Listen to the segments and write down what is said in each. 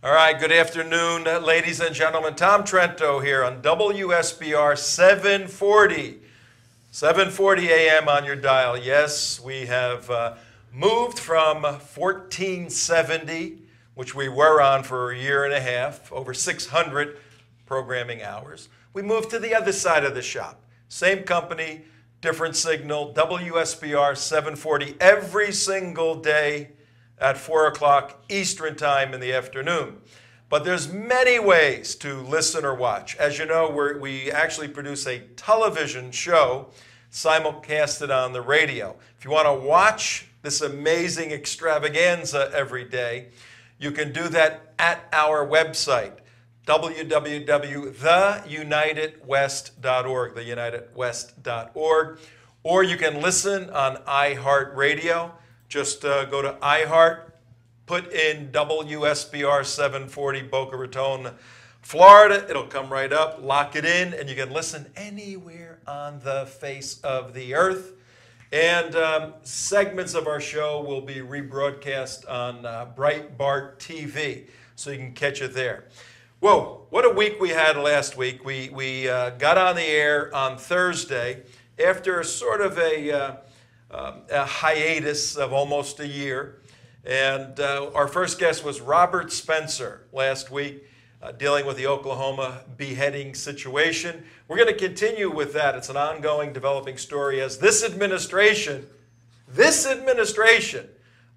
All right, good afternoon, ladies and gentlemen. Tom Trento here on WSBR 740. 740 a.m. on your dial. Yes, we have moved from 1470, which we were on for a year and a half, over 600 programming hours. We moved to the other side of the shop. Same company, different signal, WSBR 740 every single day at 4 o'clock Eastern Time in the afternoon. But there's many ways to listen or watch. As you know, we actually produce a television show simulcasted on the radio. If you want to watch this amazing extravaganza every day, you can do that at our website, www.theunitedwest.org, theunitedwest.org, or you can listen on iHeartRadio. Just go to iHeart, put in WSBR 740 Boca Raton, Florida. It'll come right up, lock it in, and you can listen anywhere on the face of the earth. And segments of our show will be rebroadcast on Breitbart TV, so you can catch it there. Whoa, what a week we had last week. We got on the air on Thursday after sort of a hiatus of almost a year. And our first guest was Robert Spencer last week, dealing with the Oklahoma beheading situation. We're going to continue with that. It's an ongoing developing story as this administration,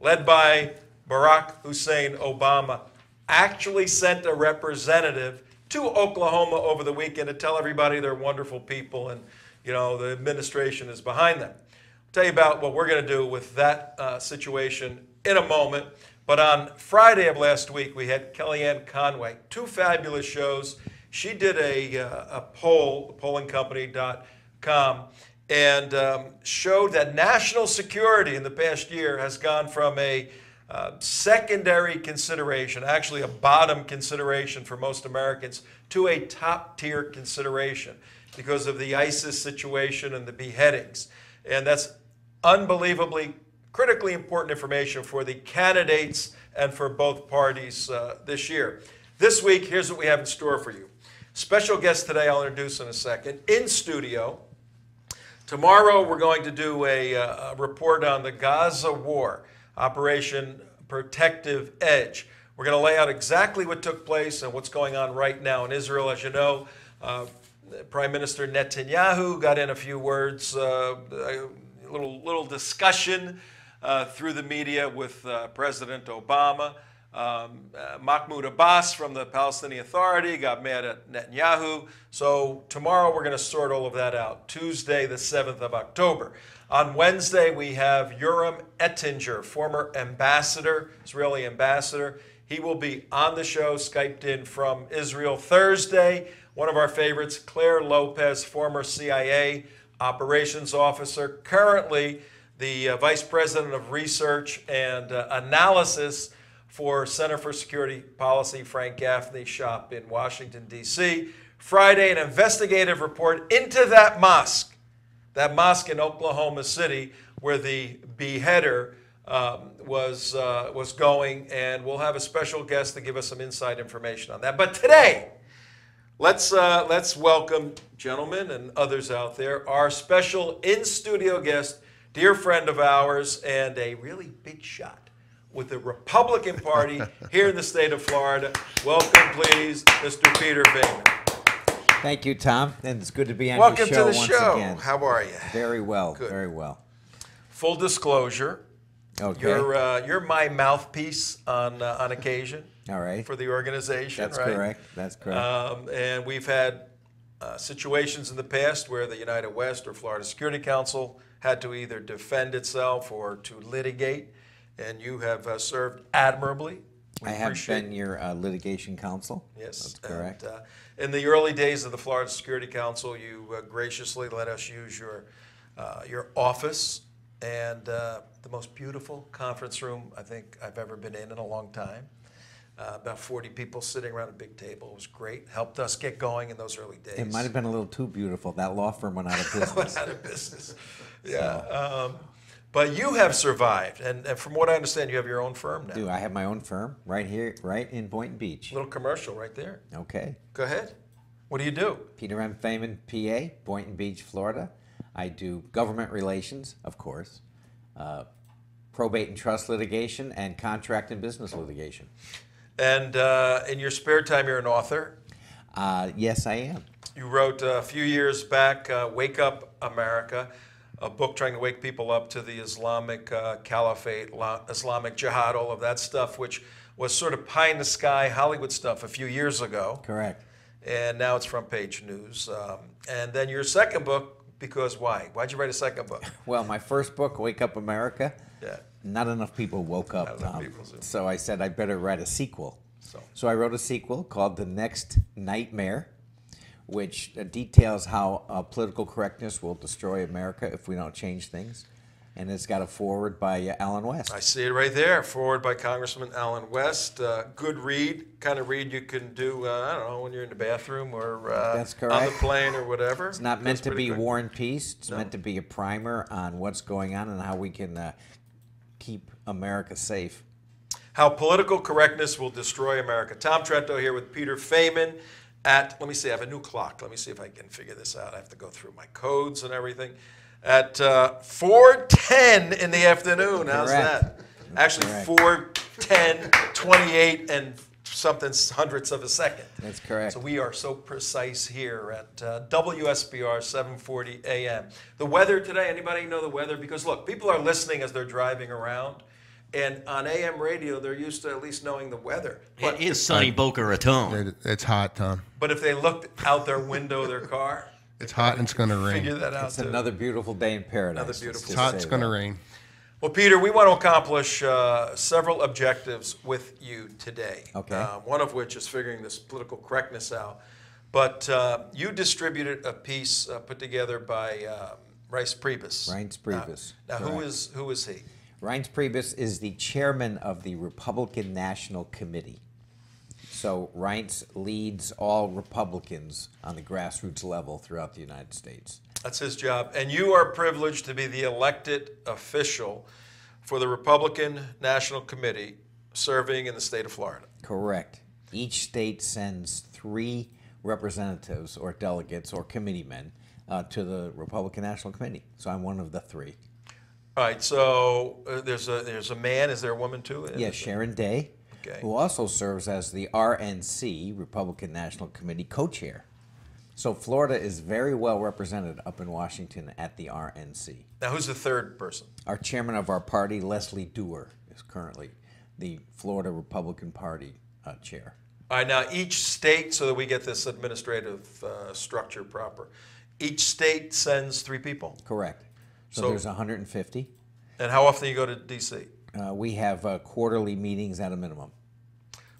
led by Barack Hussein Obama, actually sent a representative to Oklahoma over the weekend to tell everybody they're wonderful people and, you know, the administration is behind them. I'll tell you about what we're going to do with that situation in a moment. But on Friday of last week, we had Kellyanne Conway, two fabulous shows. She did a poll, pollingcompany.com, and showed that national security in the past year has gone from a secondary consideration, actually a bottom consideration for most Americans, to a top-tier consideration because of the ISIS situation and the beheadings. And that's unbelievably critically important information for the candidates and for both parties this year. This week, here's what we have in store for you. Special guest today I'll introduce in a second, in studio. Tomorrow we're going to do a report on the Gaza war, Operation Protective Edge. We're going to lay out exactly what took place and what's going on right now in Israel. As you know, Prime Minister Netanyahu got in a few words, a little discussion through the media with President Obama. Mahmoud Abbas from the Palestinian Authority got mad at Netanyahu. So tomorrow we're going to sort all of that out. Tuesday, the 7th of October. On Wednesday, we have Yoram Ettinger, former ambassador, Israeli ambassador. He will be on the show, Skyped in from Israel. Thursday, one of our favorites, Claire Lopez, former CIA operations officer, currently the Vice President of Research and Analysis for Center for Security Policy, Frank Gaffney's shop in Washington, D.C. Friday, an investigative report into that mosque in Oklahoma City where the beheader was going, and we'll have a special guest to give us some inside information on that. But today, let's welcome, gentlemen and others out there, our special in-studio guest, dear friend of ours, and a really big shot with the Republican Party here in the state of Florida. Welcome, please, Mr. Peter Feaman. Thank you, Tom, and it's good to be on Welcome your show to the once show. again. How are you? Very well, Good. very well. Full disclosure, Okay. you're my mouthpiece on occasion. All right. For the organization, That's right? correct. That's correct. And we've had situations in the past where the United West or Florida Security Council had to either defend itself or to litigate, and you have served admirably. I have been your litigation counsel. Yes, that's correct. And, in the early days of the Florida Security Council, you graciously let us use your office and the most beautiful conference room I think I've ever been in a long time. About 40 people sitting around a big table. It was great. Helped us get going in those early days. It might have been a little too beautiful. That law firm went out of business. Went out of business. Yeah. But you have survived, and from what I understand, you have your own firm now. I have my own firm right here, right in Boynton Beach. Little commercial right there. Okay. Go ahead. What do you do? Peter M. Feaman, PA, Boynton Beach, Florida. I do government relations, of course, probate and trust litigation, and contract and business litigation. And in your spare time, you're an author. Yes, I am. You wrote a few years back, Wake Up America, a book trying to wake people up to the Islamic caliphate, Islamic jihad, all of that stuff, which was sort of pie in the sky Hollywood stuff a few years ago. Correct. And now it's front page news. And then your second book, because why? Why'd you write a second book? Well, my first book, Wake Up America, Yeah. not enough people woke up, Not enough Tom. people, So I said I better write a sequel. So I wrote a sequel called The Next Nightmare, which details how political correctness will destroy America if we don't change things. And it's got a foreword by Alan West. I see it right there. Forward by Congressman Alan West. Good read, kind of read you can do, I don't know, when you're in the bathroom or That's on correct. the plane or whatever. It's not meant to be quick. War and Peace. It's No. meant to be a primer on what's going on and how we can keep America safe. How political correctness will destroy America. Tom Trento here with Peter Feaman at, let me see, I have a new clock. Let me see if I can figure this out. I have to go through my codes and everything. At 4:10 in the afternoon. How's Correct. that? Actually, Correct. 4:10, 28 and something hundredths of a second. That's correct. So we are so precise here at WSBR 740 AM. The weather today, anybody know the weather? Because look, people are listening as they're driving around. And on AM radio, they're used to at least knowing the weather. But It is sunny Boca Raton. It's hot, Tom. But if they looked out their window of their car, It's hot and it's going to rain. figure that out It's too. another beautiful day in paradise. Another beautiful let's It's just hot, say it's going to that. rain. Well, Peter, we want to accomplish several objectives with you today. Okay. One of which is figuring this political correctness out. But you distributed a piece put together by Reince Priebus. Reince Priebus. Now Correct. who is he? Reince Priebus is the chairman of the Republican National Committee. So Reince leads all Republicans on the grassroots level throughout the United States. That's his job. And you are privileged to be the elected official for the Republican National Committee serving in the state of Florida. Correct. Each state sends 3 representatives or delegates or committeemen to the Republican National Committee. So I'm one of the 3. All right, so there's a man. Is there a woman too? Yes, Sharon Day, Okay. who also serves as the RNC, Republican National Committee co-chair. So Florida is very well represented up in Washington at the RNC. Now, who's the third person? Our chairman of our party, Leslie Dewar, is currently the Florida Republican Party chair. All right, now each state, so that we get this administrative structure proper, each state sends 3 people. Correct. So So- there's 150. And how often do you go to D.C.? We have quarterly meetings at a minimum.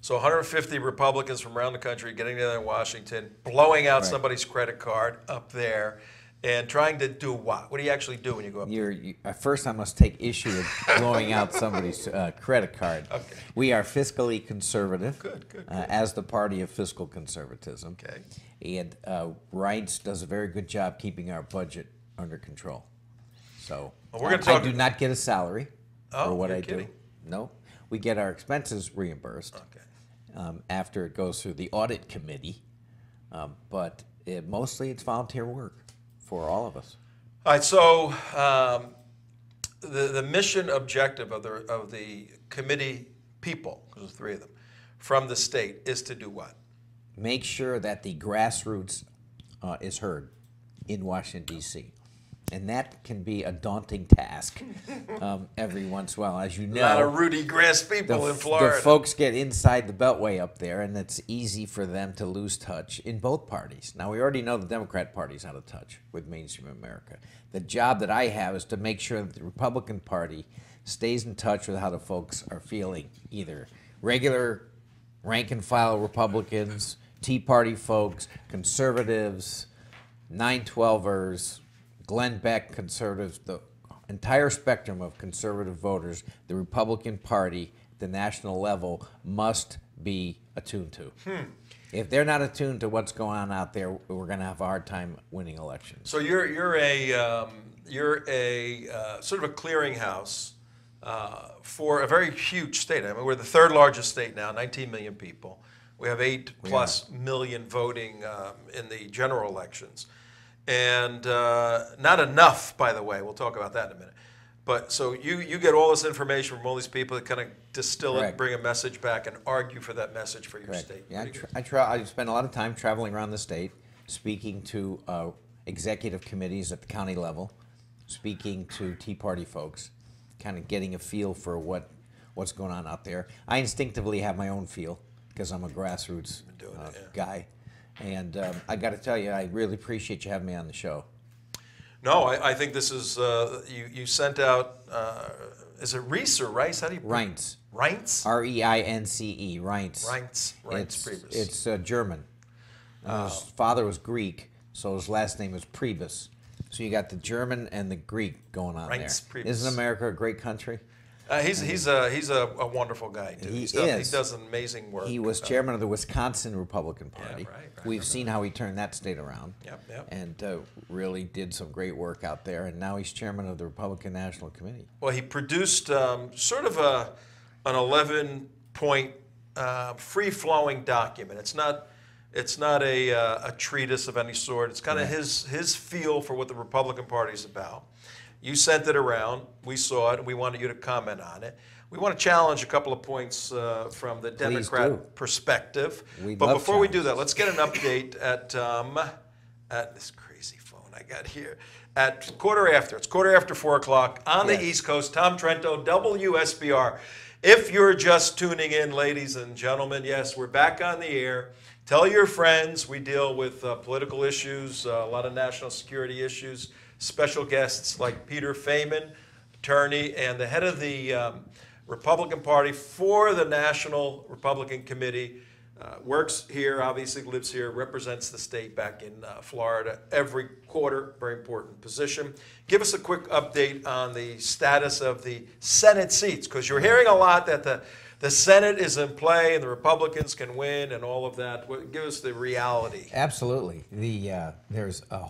So 150 Republicans from around the country getting together in Washington, blowing out Right. somebody's credit card up there, and trying to do what? What do you actually do when you go up there? At first, I must take issue with blowing out somebody's credit card. Okay. We are fiscally conservative, Good. as the party of fiscal conservatism. Okay. And Reince does a very good job keeping our budget under control. So Well, we're gonna I talk- do not get a salary Oh, for what you're I kidding. do. No, we get our expenses reimbursed Okay. after it goes through the audit committee, but mostly it's volunteer work for all of us. All right, so the mission objective of the committee people, because there's 3 of them, from the state is to do what? Make sure that the grassroots is heard in Washington, D.C. And that can be a daunting task every once in a while. As you know, A lot of Rudy Grass people in Florida. the folks get inside the Beltway up there, and it's easy for them to lose touch in both parties. Now, we already know the Democrat Party's out of touch with mainstream America. The job that I have is to make sure that the Republican Party stays in touch with how the folks are feeling, either regular rank-and-file Republicans, Tea Party folks, conservatives, 912ers, Glenn Beck conservatives, the entire spectrum of conservative voters, the Republican Party, at the national level, must be attuned to. If they're not attuned to what's going on out there, we're going to have a hard time winning elections. So you're a sort of a clearinghouse for a very huge state. I mean, we're the third largest state now, 19 million people. We have 8+ million voting in the general elections, and not enough, by the way. We'll talk about that in a minute. But so you get all this information from all these people that kind of distill it, Correct. bring a message back, and argue for that message for your Correct. state. Yeah, Pretty good. I spend a lot of time traveling around the state, speaking to executive committees at the county level, speaking to Tea Party folks, kind of getting a feel for what's going on out there. I instinctively have my own feel because I'm a grassroots guy. And I got to tell you, I really appreciate you having me on the show. No, I think this is, you sent out, is it Reince or Rice? How do you? Reince. Reince? R-E-I-N-C-E, Reince. Reince Priebus. It's German. His father was Greek, so his last name was Priebus. So you got the German and the Greek going on Reince there. Priebus. Isn't America a great country? He's a wonderful guy too. He He does amazing work. He was chairman of the Wisconsin Republican Party. right, We've seen how he turned that state around. Yep. And really did some great work out there. And now he's chairman of the Republican National Committee. Well, he produced sort of an 11-point free-flowing document. It's not a treatise of any sort. It's kind of his feel for what the Republican Party is about. You sent it around. We saw it, and we wanted you to comment on it. We want to challenge a couple of points from the Democrat perspective. But before we do that, let's get an update at this crazy phone I got here. At quarter after. It's quarter after 4 o'clock on the East Coast. Tom Trento, WSBR. If you're just tuning in, ladies and gentlemen, yes, we're back on the air. Tell your friends. We deal with political issues, a lot of national security issues. Special guests like Peter Feaman, attorney, and the head of the Republican Party for the National Republican Committee. Works here, obviously lives here, represents the state back in Florida every quarter, very important position. Give us a quick update on the status of the Senate seats, because you're hearing a lot that the Senate is in play and the Republicans can win and all of that. Give us the reality. Absolutely. There's a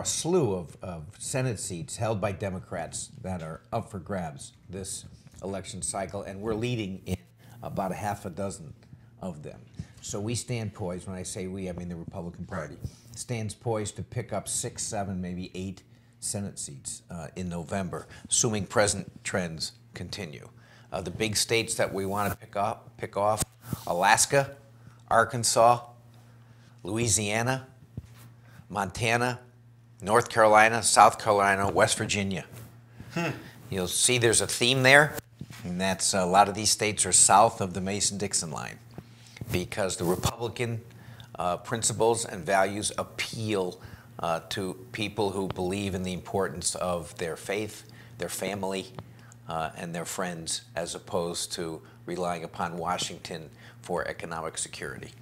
slew of Senate seats held by Democrats that are up for grabs this election cycle, and we're leading in about a half a dozen of them. So we stand poised. When I say we, I mean the Republican Party stands poised to pick up 6, 7, maybe 8 Senate seats in November, assuming present trends continue. The big states that we want to pick off: Alaska, Arkansas, Louisiana, Montana, North Carolina, South Carolina, West Virginia. You'll see there's a theme there, and that's a lot of these states are south of the Mason-Dixon line because the Republican principles and values appeal to people who believe in the importance of their faith, their family, and their friends, as opposed to relying upon Washington for economic security.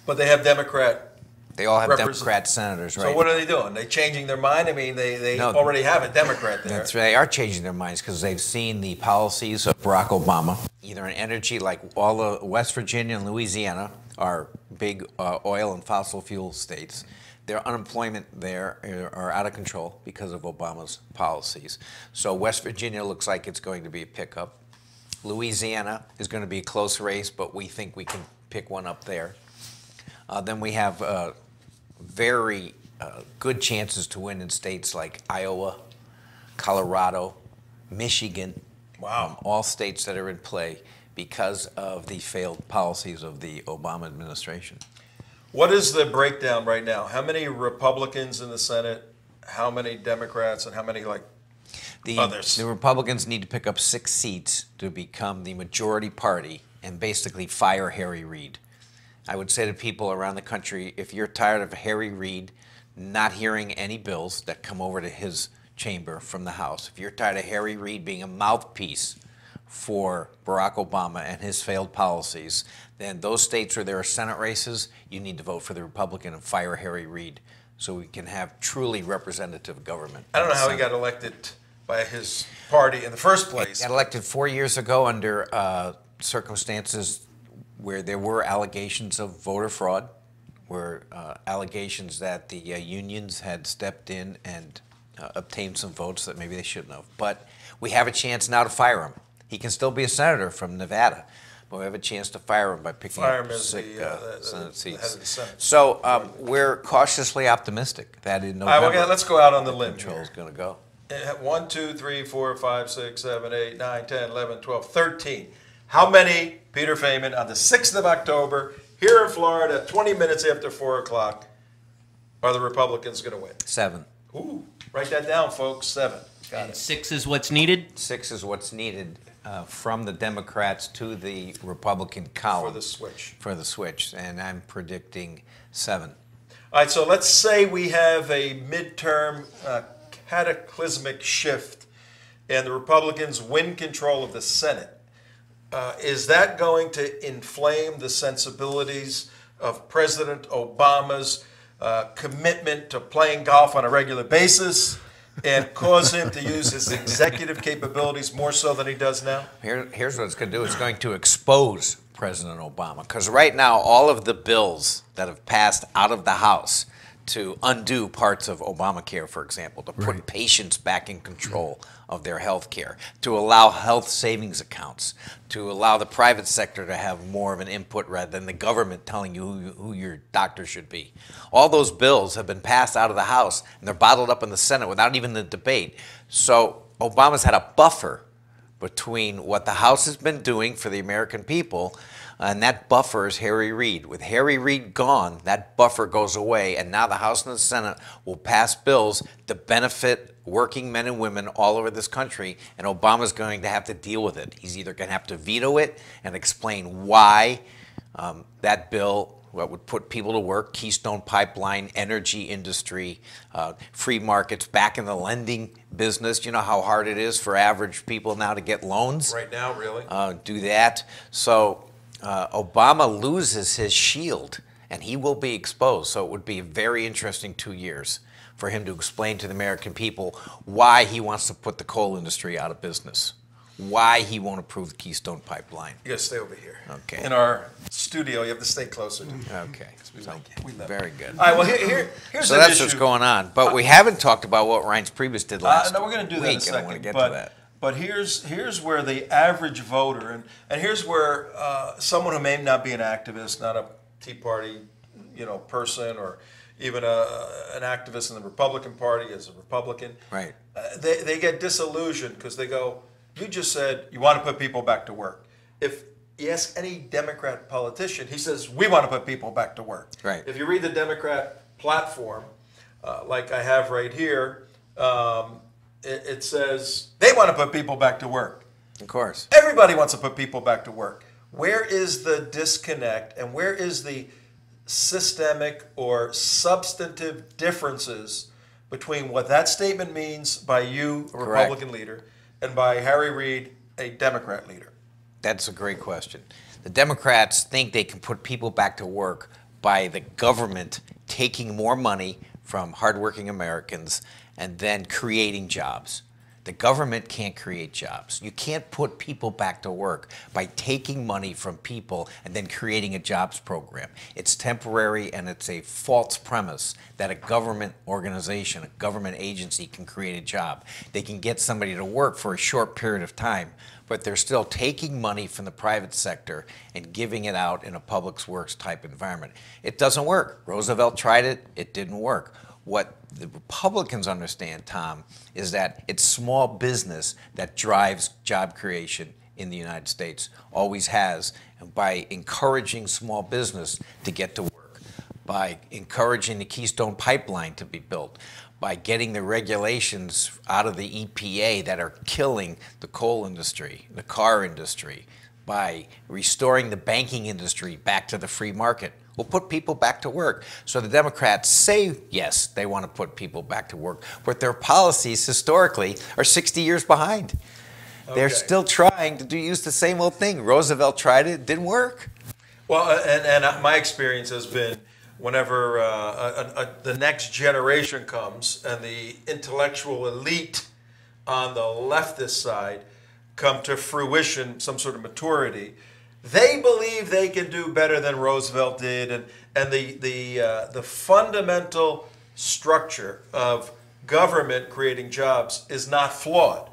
But they have They all have Democrat senators, right? So what are they doing? They changing their mind? I mean, they already have a Democrat there. That's right. They are changing their minds because they've seen the policies of Barack Obama, either in energy, like all of West Virginia and Louisiana are big oil and fossil fuel states. Their unemployment there are out of control because of Obama's policies. So West Virginia looks like it's going to be a pickup. Louisiana is going to be a close race, but we think we can pick one up there. Then we have very good chances to win in states like Iowa, Colorado, Michigan. Wow. All states that are in play because of the failed policies of the Obama administration. What is the breakdown right now? How many Republicans in the Senate, how many Democrats, and how many others? The Republicans need to pick up 6 seats to become the majority party and basically fire Harry Reid. I would say to people around the country, if you're tired of Harry Reid not hearing any bills that come over to his chamber from the House, if you're tired of Harry Reid being a mouthpiece for Barack Obama and his failed policies, then those states where there are Senate races, you need to vote for the Republican and fire Harry Reid so we can have truly representative government. I don't know how he got elected by his party in the first place. He got elected 4 years ago under circumstances where there were allegations of voter fraud, where allegations that the unions had stepped in and obtained some votes that maybe they shouldn't have. But we have a chance now to fire him. He can still be a senator from Nevada, but we have a chance to fire him by picking up 6 Senate seats. So we're cautiously optimistic that in November, all right, let's go out on the limb. control is going to go. 1, 2, 3, 4, 5, 6, 7, 8, 9, 10, 11, 12, 13. How many, Peter Feaman, on the 6th of October, here in Florida, 20 minutes after 4 o'clock, are the Republicans going to win? 7. Ooh, write that down, folks. 7. Got And it. 6 is what's needed? 6 is what's needed from the Democrats to the Republican column. For the switch. For the switch, and I'm predicting 7. All right, so let's say we have a midterm cataclysmic shift and the Republicans win control of the Senate. Is that going to inflame the sensibilities of President Obama's commitment to playing golf on a regular basis and cause him to use his executive capabilities more so than he does now? Here's what it's going to do. It's going to expose President Obama, because right now all of the bills that have passed out of the House to undo parts of Obamacare, for example, to put patients back in control of their health care, to allow health savings accounts, to allow the private sector to have more of an input rather than the government telling you who your doctor should be. All those bills have been passed out of the House, and they're bottled up in the Senate without even the debate. So Obama's had a buffer between what the House has been doing for the American people, and that buffer is Harry Reid. With Harry Reid gone, that buffer goes away, and now the House and the Senate will pass bills to benefit working men and women all over this country, and Obama's going to have to deal with it. He's either going to have to veto it and explain why that bill, what would put people to work, Keystone Pipeline, energy industry, free markets, back in the lending business. You know how hard it is for average people now to get loans? Right now, really? Do that. So Obama loses his shield, and he will be exposed. So it would be a very interesting 2 years for him to explain to the American people why he wants to put the coal industry out of business, why he won't approve the Keystone Pipeline. You gotta stay over here. Okay. In our studio, you have to stay closer to me. Okay. We So, like it. We love it. very good. All right, well, here's So an that's issue. what's going on. But we haven't talked about what Reince Priebus did last No, we're going to do that in a week, and second. I want to get but, to that. But here's where the average voter, and here's where someone who may not be an activist, not a Tea Party, person, or even an activist in the Republican Party as a Republican, Right. They get disillusioned because they go, you just said you want to put people back to work. If you ask any Democrat politician, he says, we want to put people back to work. Right. If you read the Democrat platform, like I have right here, it says they want to put people back to work. Of course. Everybody wants to put people back to work. Where is the disconnect, and where is the systemic or substantive differences between what that statement means by you, a Republican leader, and by Harry Reid, a Democrat leader? That's a great question. The Democrats think they can put people back to work by the government taking more money from hardworking Americans and then creating jobs. The government can't create jobs. You can't put people back to work by taking money from people and then creating a jobs program. It's temporary, and it's a false premise that a government organization, a government agency can create a job. They can get somebody to work for a short period of time, but they're still taking money from the private sector and giving it out in a public works type environment. It doesn't work. Roosevelt tried it. It didn't work. What the Republicans understand, Tom, is that it's small business that drives job creation in the United States, always has, and by encouraging small business to get to work, by encouraging the Keystone Pipeline to be built, by getting the regulations out of the EPA that are killing the coal industry, the car industry, by restoring the banking industry back to the free market. We'll put people back to work. So the Democrats say, yes, they want to put people back to work, but their policies historically are 60 years behind. They're Okay. still trying to use the same old thing. Roosevelt tried it, didn't work. Well, and my experience has been whenever the next generation comes and the intellectual elite on the leftist side come to fruition, some sort of maturity, They believe they can do better than Roosevelt did, and the fundamental structure of government creating jobs is not flawed.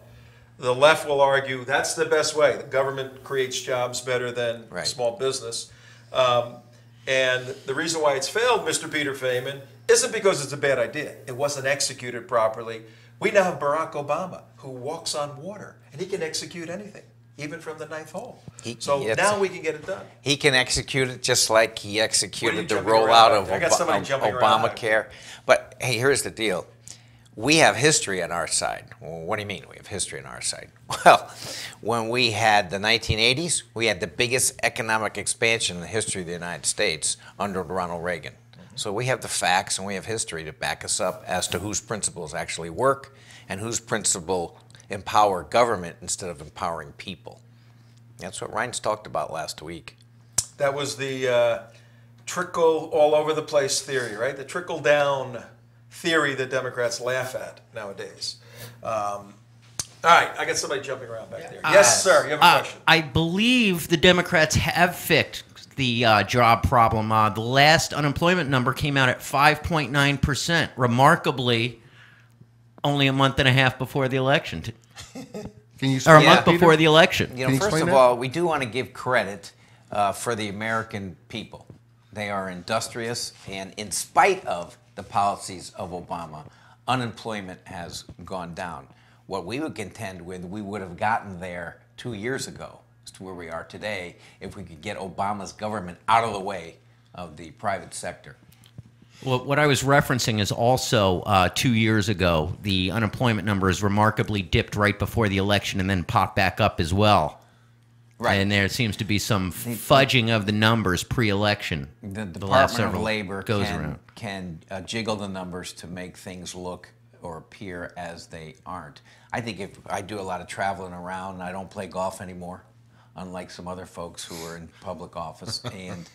The left will argue that's the best way. The government creates jobs better than small business. And the reason why it's failed, Mr. Peter Feaman, isn't because it's a bad idea. It wasn't executed properly. We now have Barack Obama, who walks on water, and he can execute anything, even from the ninth hole. Now we can get it done. He can execute it just like he executed the rollout of Obamacare. But hey, here's the deal. We have history on our side. Well, what do you mean we have history on our side? Well, when we had the 1980s, we had the biggest economic expansion in the history of the United States under Ronald Reagan. So we have the facts and we have history to back us up as to whose principles actually work and whose principle empower government instead of empowering people. That's what Reince talked about last week. That was the trickle all over the place theory, right? The trickle down theory that Democrats laugh at nowadays. All right, I got somebody jumping around back there. Yes, sir, you have a question. I believe the Democrats have fixed the job problem. The last unemployment number came out at 5.9%, remarkably only a month and a half before the election. Or a month before the election. You know, first of all, we do want to give credit for the American people. They are industrious, and in spite of the policies of Obama, unemployment has gone down. What we would contend with, we would have gotten there 2 years ago as to where we are today if we could get Obama's government out of the way of the private sector. Well, what I was referencing is also 2 years ago, the unemployment numbers remarkably dipped right before the election and then popped back up as well. Right. And there seems to be some fudging of the numbers pre-election. The Department of Labor can jiggle the numbers to make things look or appear as they aren't. I think if I do a lot of traveling around, I don't play golf anymore, unlike some other folks who are in public office. And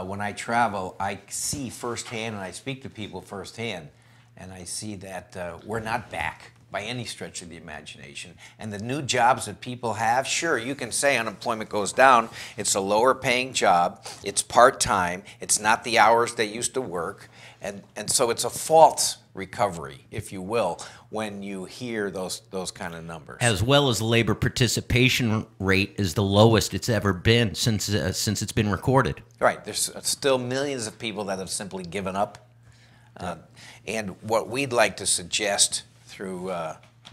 when I travel, I see firsthand and I speak to people firsthand, and I see that we're not back by any stretch of the imagination. And the new jobs that people have, sure, you can say unemployment goes down. It's a lower paying job. It's part-time. It's not the hours they used to work. And so it's a false recovery, if you will, when you hear those kind of numbers. As well as the labor participation rate is the lowest it's ever been since it's been recorded. Right. There's still millions of people that have simply given up. And what we'd like to suggest through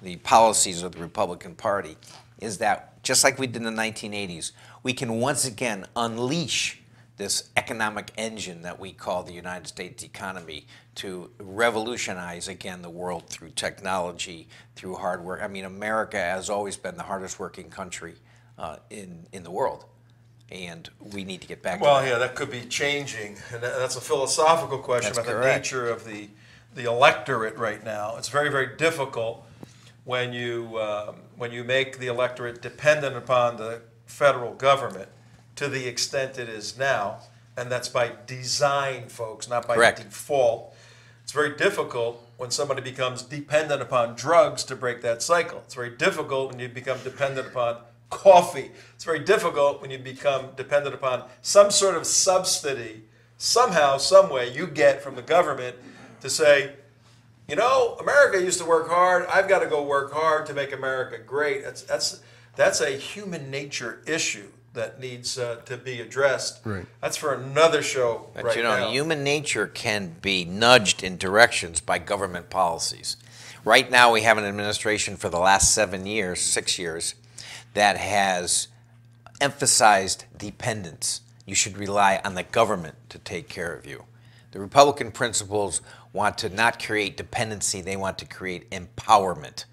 the policies of the Republican Party is that, just like we did in the 1980s, we can once again unleash this economic engine that we call the United States economy to revolutionize again the world through technology, through hard work. I mean, America has always been the hardest working country in the world, and we need to get back to that. Well, yeah, that could be changing, and that's a philosophical question about the nature of the electorate right now. It's very, very difficult when you make the electorate dependent upon the federal government to the extent it is now, and that's by design, folks, not by default. It's very difficult when somebody becomes dependent upon drugs to break that cycle. It's very difficult when you become dependent upon coffee. It's very difficult when you become dependent upon some sort of subsidy, somehow, some way you get from the government to say, you know, America used to work hard. I've got to go work hard to make America great. That's a human nature issue that needs to be addressed. Right. That's for another show but right you know, now. Human nature can be nudged in directions by government policies. Right now, we have an administration for the last 6 years, that has emphasized dependence. You should rely on the government to take care of you. The Republican principles want to not create dependency, they want to create empowerment.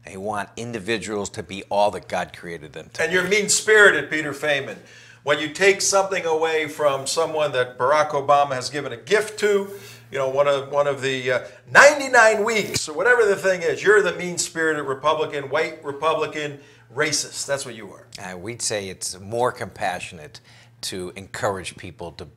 They want individuals to be all that God created them to be. And you're mean-spirited, Peter Feaman. When you take something away from someone that Barack Obama has given a gift to, you know, one of the 99 weeks, or whatever the thing is, you're the mean-spirited Republican, white Republican, racist. That's what you are. We'd say it's more compassionate to encourage people to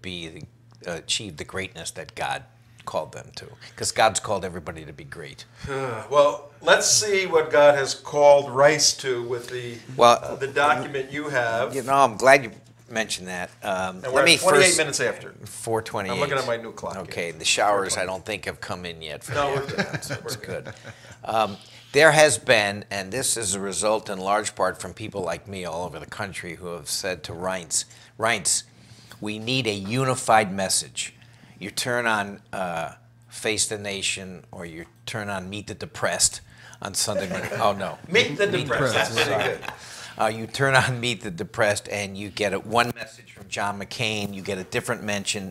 achieve the greatness that God called them to, because God's called everybody to be great. Well, let's see what God has called Reince to with the document you have. You know, I'm glad you mention that. And we're Let me at 28 first, minutes after. 4:28. I'm looking at my new clock. Okay, the showers I don't think have come in yet. For No, the we're good. afternoon, so it's good. There has been, and this is a result in large part from people like me all over the country who have said to Reince, we need a unified message. You turn on Face the Nation or you turn on Meet the Depressed on Sunday morning. Oh, no. Meet the Depressed. That's pretty good. You turn on Meet the Depressed, and you get one message from John McCain. You get a different message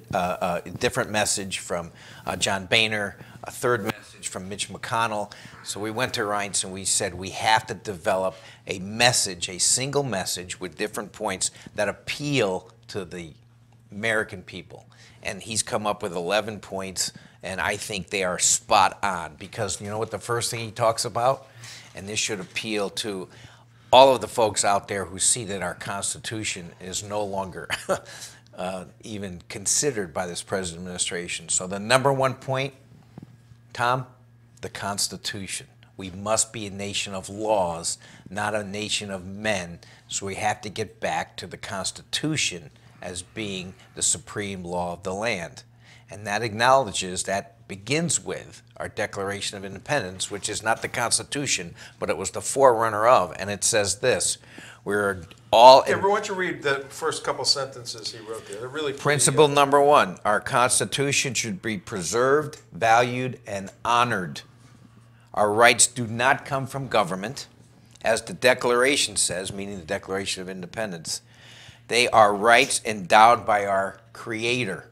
from John Boehner, a third message from Mitch McConnell. So we went to Reince and we said we have to develop a message, a single message with different points that appeal to the American people. And he's come up with 11 points, and I think they are spot on because you know what the first thing he talks about? And this should appeal to all of the folks out there who see that our Constitution is no longer even considered by this present administration. So the number one point, Tom, the Constitution. We must be a nation of laws, not a nation of men. So we have to get back to the Constitution as being the supreme law of the land. And that acknowledges, that begins with our Declaration of Independence, which is not the Constitution, but it was the forerunner of. And it says this, we're all... Why don't you read the first couple sentences he wrote there? They're really pretty, Principle number one, our Constitution should be preserved, valued, and honored. Our rights do not come from government, as the Declaration says, meaning the Declaration of Independence. They are rights endowed by our Creator.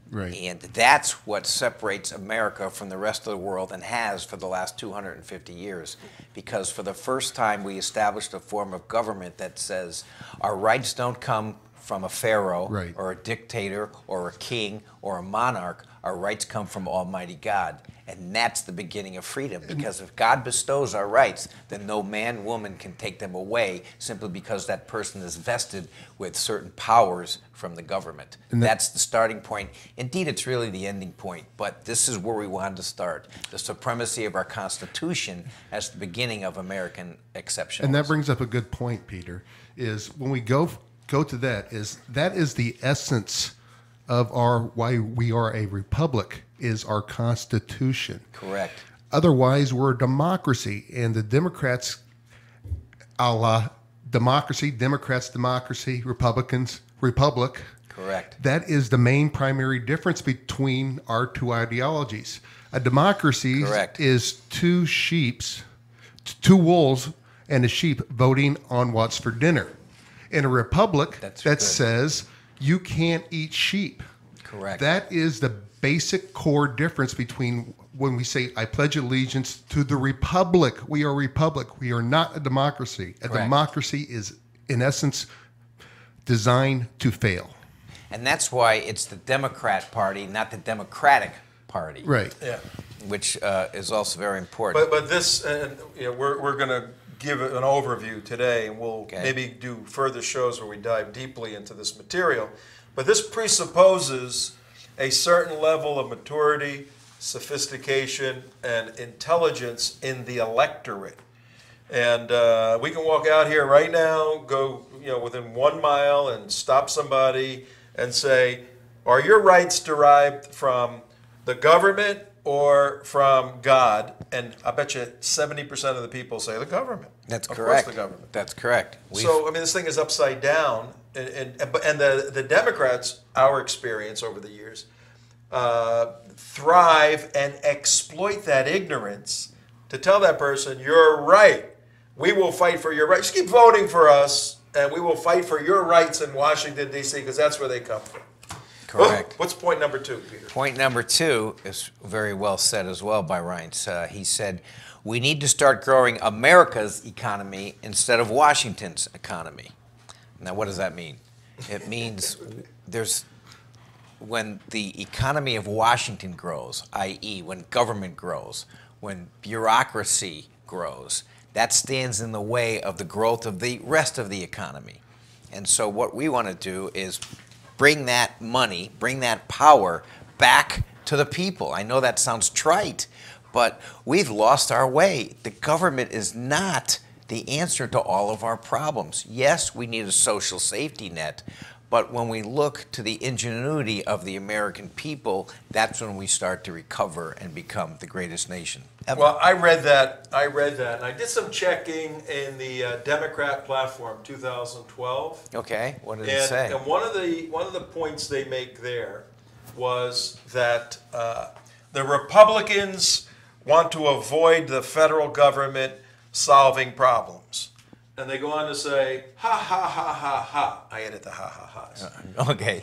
Right. And that's what separates America from the rest of the world and has for the last 250 years. Because for the first time we established a form of government that says our rights don't come from a pharaoh Right. or a dictator or a king or a monarch. Our rights come from Almighty God. And that's the beginning of freedom. Because if God bestows our rights, then no man, woman can take them away simply because that person is vested with certain powers from the government. That's the starting point. Indeed, it's really the ending point. But this is where we wanted to start. The supremacy of our Constitution as the beginning of American exceptionalism. And that brings up a good point, Peter, is when we go to that is the essence of why we are a republic, is our Constitution. Correct. Otherwise, we're a democracy, and the Democrats, a la democracy, Democrats, democracy, Republicans, republic. Correct. That is the main primary difference between our two ideologies. A democracy Correct. is two wolves and a sheep voting on what's for dinner. In a republic, That's that good. says you can't eat sheep. Correct. That is the basic core difference between when we say, I pledge allegiance to the republic. We are a republic. We are not a democracy. A Correct. democracy is, in essence, designed to fail. And that's why it's the Democrat Party, not the Democratic Party. Right. Yeah. Which is also very important. But this, we're going to give an overview today, and we'll Okay. maybe do further shows where we dive deeply into this material. But this presupposes a certain level of maturity, sophistication, and intelligence in the electorate. And we can walk out here right now, go within 1 mile, and stop somebody and say, "Are your rights derived from the government or from God?" And I bet you 70% of the people say the government. That's of correct. course, the government. That's correct. So I mean, this thing is upside down, and the Democrats, our experience over the years, thrive and exploit that ignorance to tell that person, "You're right. We will fight for your rights. Just keep voting for us, and we will fight for your rights in Washington, D.C., because that's where they come from." Correct. What's point number 2, Peter? Point number 2 is very well said as well by Reince. He said, we need to start growing America's economy instead of Washington's economy. Now, what does that mean? It means when the economy of Washington grows, i.e. when government grows, when bureaucracy grows, that stands in the way of the growth of the rest of the economy. And so what we want to do is bring that money, bring that power back to the people. I know that sounds trite, but we've lost our way. The government is not the answer to all of our problems. Yes, we need a social safety net, But when we look to the ingenuity of the American people, that's when we start to recover and become the greatest nation ever. Well, I read that, and I did some checking in the Democrat platform 2012. Okay, what did it say? And one of the points they make there was that the Republicans want to avoid the federal government solving problems. And they go on to say, ha, ha, ha, ha, ha. I edit the ha, ha, ha's. Okay.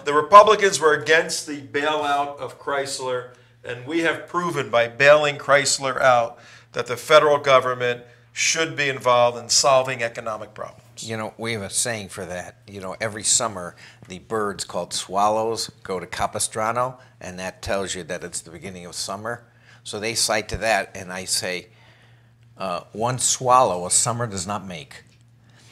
The Republicans were against the bailout of Chrysler, and we have proven by bailing Chrysler out that the federal government should be involved in solving economic problems. You know, we have a saying for that. You know, every summer the birds called swallows go to Capistrano, and that tells you that it's the beginning of summer. So they cite to that, and I say, one swallow a summer does not make.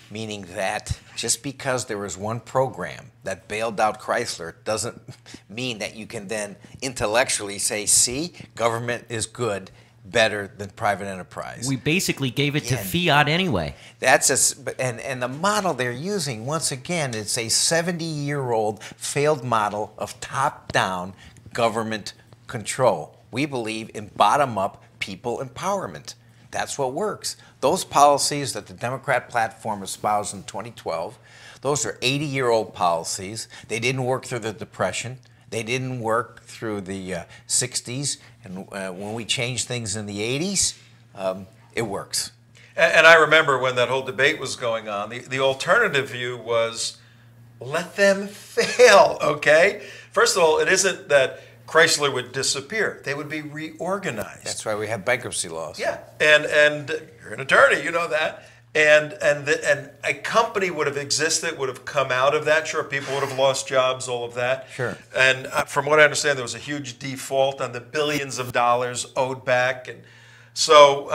Meaning that just because there was one program that bailed out Chrysler doesn't mean that you can then intellectually say, see, government is good, better than private enterprise. We basically gave it to fiat anyway. That's and the model they're using, once again, it's a 70-year-old failed model of top-down government control. We believe in bottom-up people empowerment. That's what works. Those policies that the Democrat platform espoused in 2012, those are 80-year-old policies. They didn't work through the Depression. They didn't work through the 60s. And when we changed things in the 80s, it works. And I remember when that whole debate was going on, the alternative view was, let them fail, okay? First of all, it isn't that Chrysler would disappear. They would be reorganized. That's why we have bankruptcy laws. Yeah, and you're an attorney, you know that. And a company would have existed, would have come out of that. Sure, people would have lost jobs, all of that. Sure. And from what I understand, there was a huge default on the billions of dollars owed back. And so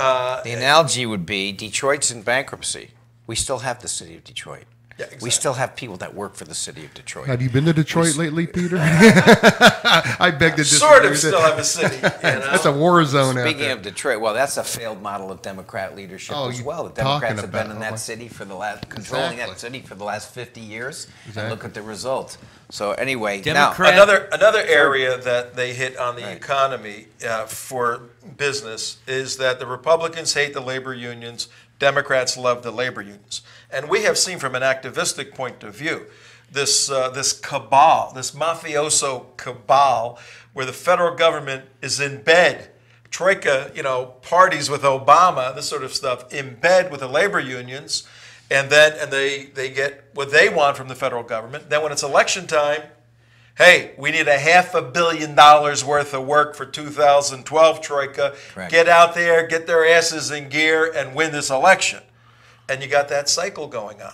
the analogy would be Detroit's in bankruptcy. We still have the city of Detroit. Yeah, exactly. We still have people that work for the city of Detroit. Have you been to Detroit lately, Peter? I beg to disagree. Sort of still have a city. You know? That's a war zone out Speaking there. of Detroit, well, that's a failed model of Democrat leadership as well. The Democrats have been in that city for the last, controlling that city for the last 50 years. Exactly. And look at the results. So anyway, Democrat- Now another area that they hit on the economy for business is that the Republicans hate the labor unions, Democrats love the labor unions. And we have seen from an activistic point of view this cabal, this mafioso cabal, where the federal government is in bed. Troika, parties with Obama, this sort of stuff, in bed with the labor unions, and they get what they want from the federal government. Then when it's election time, hey, we need $500 million worth of work for 2012, Troika. Correct. Get out there, get their asses in gear, and win this election. And you got that cycle going on.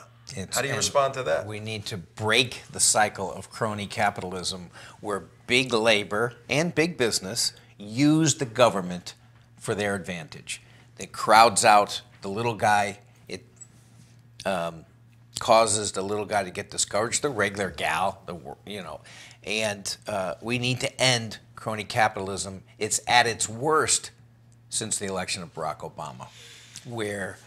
How do you respond to that? We need to break the cycle of crony capitalism where big labor and big business use the government for their advantage. It crowds out the little guy. It causes the little guy to get discouraged, the regular gal, and we need to end crony capitalism. It's at its worst since the election of Barack Obama, where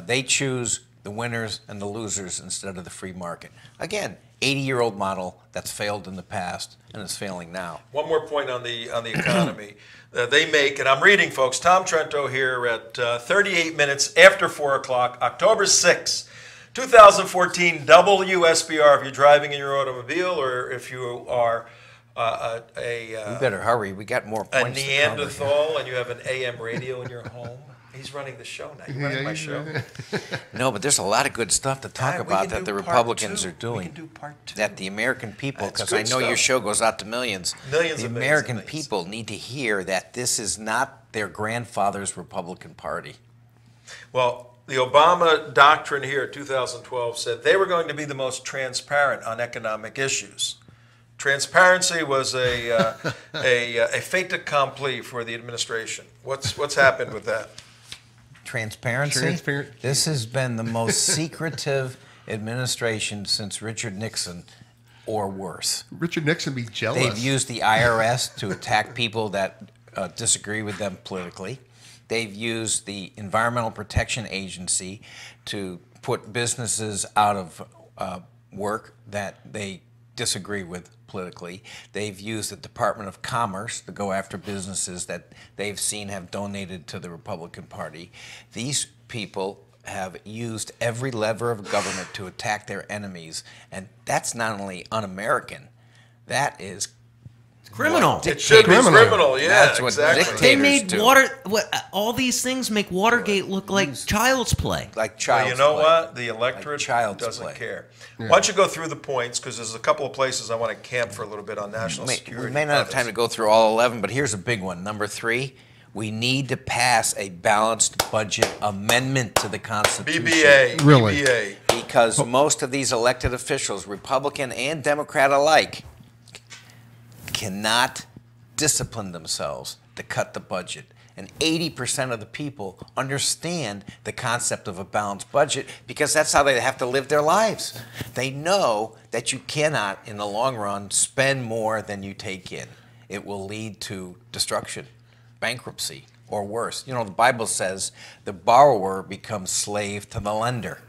they choose the winners and the losers instead of the free market. Again, 80-year-old model that's failed in the past and is failing now. One more point on the economy. They make, and I'm reading, folks, Tom Trento here at 38 minutes after 4 o'clock, October 6th, 2014, WSBR. If you're driving in your automobile or if you are We better hurry. We got more a points to cover. Neanderthal and you have an AM radio in your home. He's running the show now. You're running my show. No, but there's a lot of good stuff to talk about that the Republicans are doing. We can do part two. That the American people, That's because I know good your stuff. show goes out to millions. Millions the and millions American and millions. people need to hear that this is not their grandfather's Republican Party. Well, the Obama doctrine here, 2012, said they were going to be the most transparent on economic issues. Transparency was a fait accompli for the administration. What's happened with that? Transparency? This has been the most secretive administration since Richard Nixon, or worse. Richard Nixon be jealous. They've used the IRS to attack people that disagree with them politically. They've used the Environmental Protection Agency to put businesses out of work that they disagree with politically. They've used the Department of Commerce to go after businesses that they've seen have donated to the Republican Party. These people have used every lever of government to attack their enemies, and that's not only un-American, that is criminal. It should be criminal, yeah, That's what exactly. dictators They made do. all these things make Watergate look like child's play. Like Well, child's you know play. what? The electorate child's doesn't play. care. Why don't you go through the points, because there's a couple of places I want to camp for a little bit on national security. We may not have time to go through all 11, but here's a big one. Number 3, we need to pass a balanced budget amendment to the Constitution. BBA. Really? BBA. Because most of these elected officials, Republican and Democrat alike, cannot discipline themselves to cut the budget. And 80% of the people understand the concept of a balanced budget because that's how they have to live their lives. They know that you cannot, in the long run, spend more than you take in. It will lead to destruction, bankruptcy, or worse. You know, the Bible says the borrower becomes slave to the lender.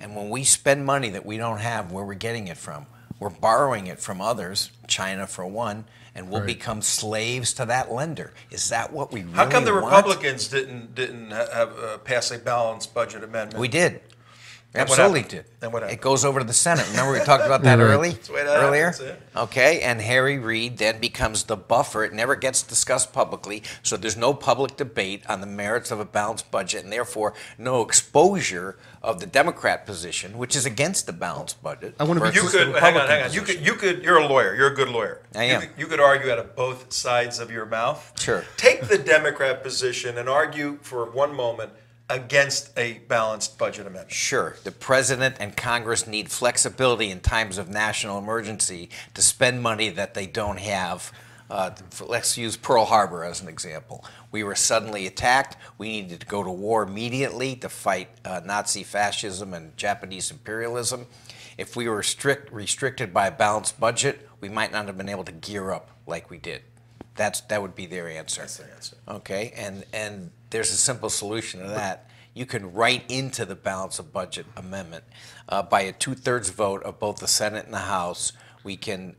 And when we spend money that we don't have, where we're getting it from? We're borrowing it from others, China for one, and we'll become slaves to that lender. Is that what we really want? How come the Republicans didn't have pass a balanced budget amendment? We did. And what Absolutely happened? did. And what It happened? goes over to the Senate. Remember we talked about that earlier? That's the way that happens, yeah. Okay, and Harry Reid then becomes the buffer. It never gets discussed publicly, so there's no public debate on the merits of a balanced budget, and therefore no exposure of the Democrat position, which is against the balanced budget. I want to be You versus the could hang on. Republican You could. You're a lawyer. You're a good lawyer. I am. You could argue out of both sides of your mouth. Sure. Take the Democrat position and argue for one moment against a balanced budget amendment. Sure, the president and Congress need flexibility in times of national emergency to spend money that they don't have. Let's use Pearl Harbor as an example. We were suddenly attacked. We needed to go to war immediately to fight Nazi fascism and Japanese imperialism. If we were restricted by a balanced budget, we might not have been able to gear up like we did. That would be their answer. That's their answer. Okay, and there's a simple solution to that. You can write into the balance of budget amendment by a 2/3 vote of both the Senate and the House. We can